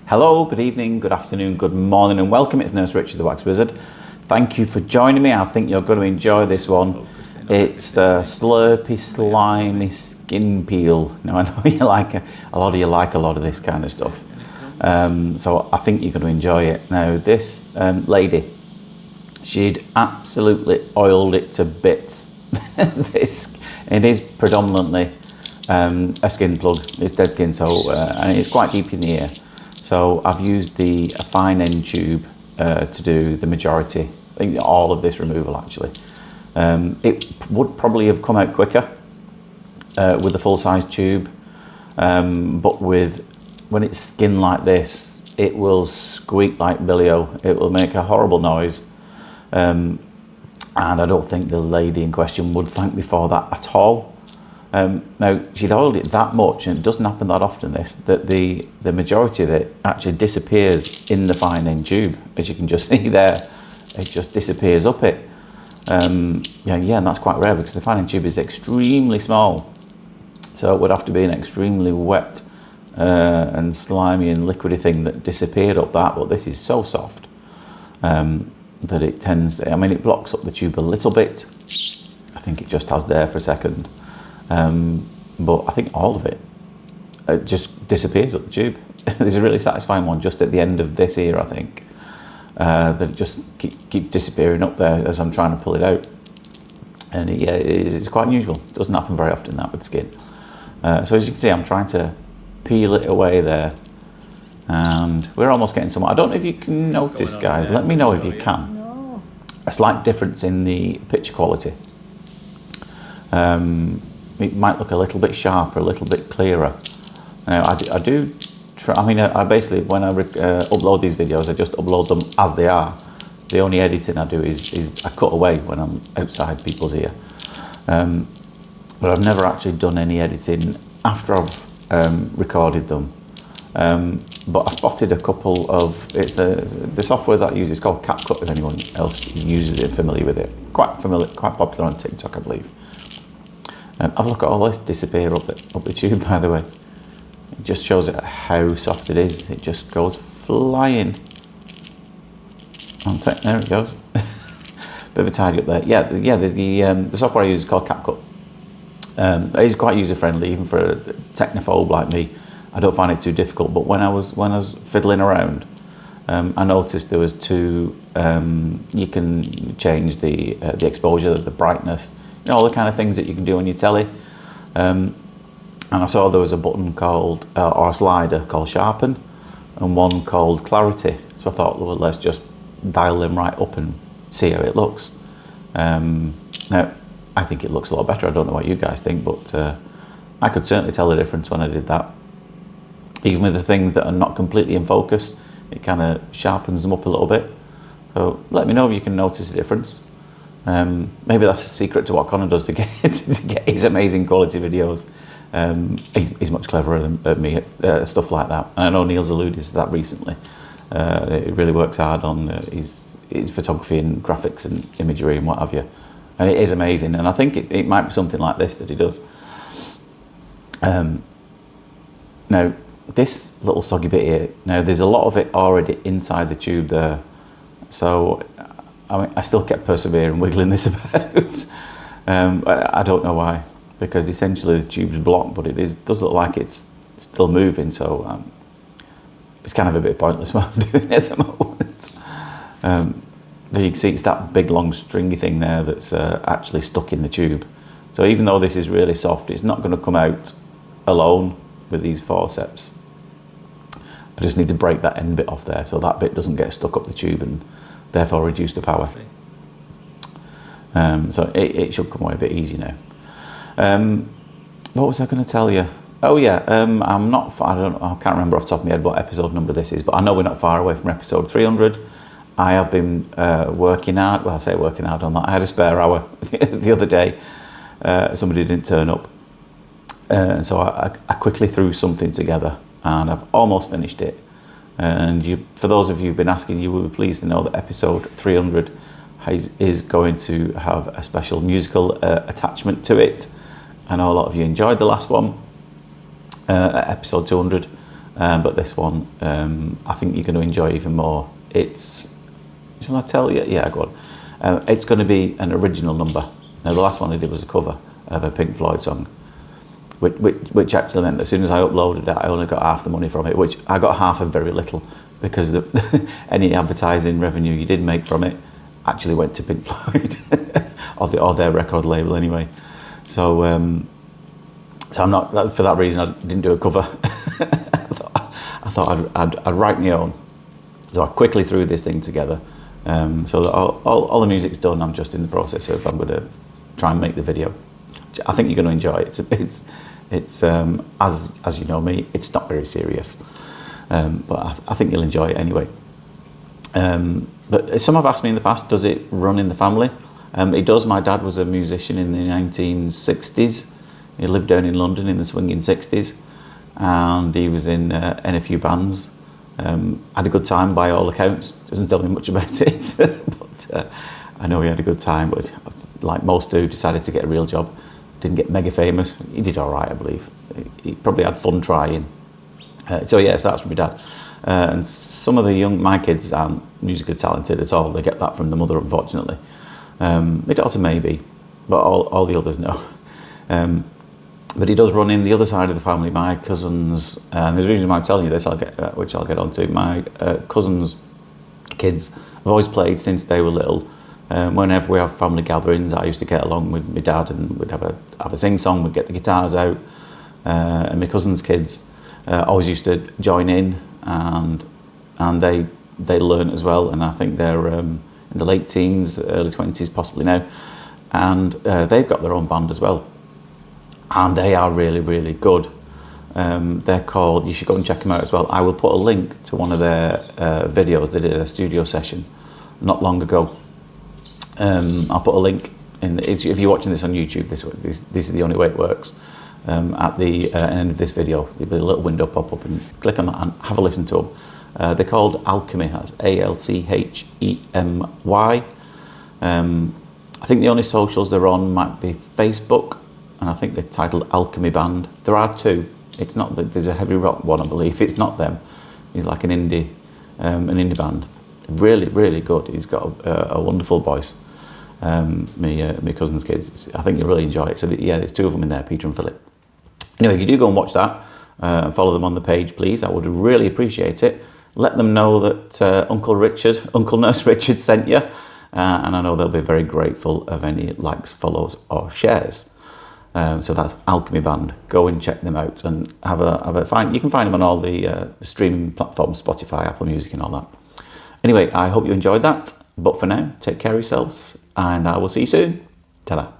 Hello, good evening, good afternoon, good morning and welcome. It's Nurse Richard the Wax Wizard. Thank you for joining me. I think you're going to enjoy this one. It's a slurpy, slimy skin peel. Now I know you like a lot of this kind of stuff. So I think you're going to enjoy it. Now this lady, she'd absolutely oiled it to bits. It is predominantly a skin plug. It's dead skin, so and it's quite deep in the ear. So I've used a fine end tube to do the majority, I think all of this removal actually. It would probably have come out quicker with the full size tube, but when it's skin like this, it will squeak like Billy-O. It will make a horrible noise. And I don't think the lady in question would thank me for that at all. Now, she'd oiled it that much, and it doesn't happen that often, that the majority of it actually disappears in the fine end tube. As you can just see there, it just disappears up it. And that's quite rare because the fine end tube is extremely small. So it would have to be an extremely wet and slimy and liquidy thing that disappeared up that, but this is so soft that it tends, it blocks up the tube a little bit. I think it just has there for a second. But I think all of it just disappears up the tube. There's a really satisfying one just at the end of this ear, I think, that it just keep disappearing up there as I'm trying to pull it out. And it's quite unusual. It doesn't happen very often, that with skin. So as you can see, I'm trying to peel it away there, and we're almost getting somewhere. I don't know if you can notice, guys. Let me know if you can. No. A slight difference in the picture quality. It might look a little bit sharper, a little bit clearer. Now, I do try, I basically, when I upload these videos, I just upload them as they are. The only editing I do is I cut away when I'm outside people's ear. But I've never actually done any editing after I've recorded them. But I spotted a couple of, the software that I use is called CapCut, if anyone else uses it, familiar with it. Quite popular on TikTok, I believe. Have a look at all this disappear up the tube, by the way. It just shows it how soft it is. It just goes flying. One sec, there it goes. Bit of a tidy up there. The software I use is called CapCut. It is quite user friendly, even for a technophobe like me. I don't find it too difficult. But when I was fiddling around, I noticed there was two. You can change the exposure, the brightness. All the kind of things that you can do on your telly. And I saw there was a button called, or a slider called Sharpen, and one called Clarity. So I thought, well, let's just dial them right up and see how it looks. Now, I think it looks a lot better. I don't know what you guys think, but I could certainly tell the difference when I did that. Even with the things that are not completely in focus, it kind of sharpens them up a little bit. So let me know if you can notice a difference. Maybe that's the secret to what Connor does to get his amazing quality videos. He's much cleverer than me at stuff like that. And I know Neil's alluded to that recently. He really works hard on his photography and graphics and imagery and what have you. And it is amazing. And I think it might be something like this that he does. Now, this little soggy bit here, now there's a lot of it already inside the tube there. So I still kept persevering, wiggling this about. I don't know why, because essentially the tube's blocked, but it does look like it's still moving, so it's kind of a bit pointless what I'm doing at the moment. There you can see it's that big long stringy thing there that's actually stuck in the tube. So even though this is really soft, it's not going to come out alone with these forceps. I just need to break that end bit off there so that bit doesn't get stuck up the tube and therefore reduce the power. So it should come away a bit easy now. What was I going to tell you? Oh yeah, I'm not. I can't remember off the top of my head what episode number this is, but I know we're not far away from episode 300. I have been working hard. Well, I say working hard on that. I had a spare hour the other day. Somebody didn't turn up, so I quickly threw something together, and I've almost finished it. And for those of you who've been asking, you will be pleased to know that episode 300 is going to have a special musical attachment to it. I know a lot of you enjoyed the last one, episode 200. but this one I think you're going to enjoy even more. It's, shall I tell you? Yeah, go on. It's going to be an original number. Now, the last one I did was a cover of a Pink Floyd song, which actually meant that as soon as I uploaded it, I only got half the money from it, which I got half of very little, because any advertising revenue you did make from it actually went to Pink Floyd or their record label anyway. So I'm not, for that reason, I didn't do a cover. I thought I'd write my own. So I quickly threw this thing together. So that all the music's done. I'm just in the process of, I'm going to try and make the video. I think you're going to enjoy it. It's as you know me, it's not very serious, but I think you'll enjoy it anyway. But some have asked me in the past, does it run in the family? It does. My dad was a musician in the 1960s. He lived down in London in the swinging 60s, and he was in a few bands. Had a good time by all accounts. Doesn't tell me much about it, but I know he had a good time. But like most do, decided to get a real job. Didn't get mega famous. He did all right, I believe. He probably had fun trying. So yes, that's from my dad. And some of my kids aren't musically talented at all. They get that from the mother, unfortunately. My daughter maybe, but all the others no. But he does run in the other side of the family. My cousins, and there's a reason why I'm telling you this, which I'll get onto. My cousins' kids have always played since they were little. Whenever we have family gatherings, I used to get along with my dad, and we'd have a sing-song, we'd get the guitars out, and my cousins' kids always used to join in, and they learn as well, and I think they're in the late teens, early 20s possibly now, and they've got their own band as well, and they are really, really good. They're called, you should go and check them out as well. I will put a link to one of their videos. They did a studio session not long ago. I'll put a link in. If you're watching this on YouTube, this is the only way it works. At the end of this video, there'll be a little window pop up, and click on that and have a listen to them. They're called Alchemy. That's ALCHEMY. I think the only socials they're on might be Facebook, and I think they're titled Alchemy Band. There are two. It's not that there's a heavy rock one, I believe. It's not them. He's like an indie band. Really, really good. He's got a wonderful voice. My cousin's kids. I think you'll really enjoy it. So yeah, there's two of them in there, Peter and Philip. Anyway, if you do go and watch that and follow them on the page, please, I would really appreciate it. Let them know that Uncle Nurse Richard sent you, and I know they'll be very grateful of any likes, follows, or shares. So that's Alchemy Band. Go and check them out and have a find. You can find them on all the streaming platforms, Spotify, Apple Music, and all that. Anyway, I hope you enjoyed that. But for now, take care of yourselves, and I will see you soon. Ta-da.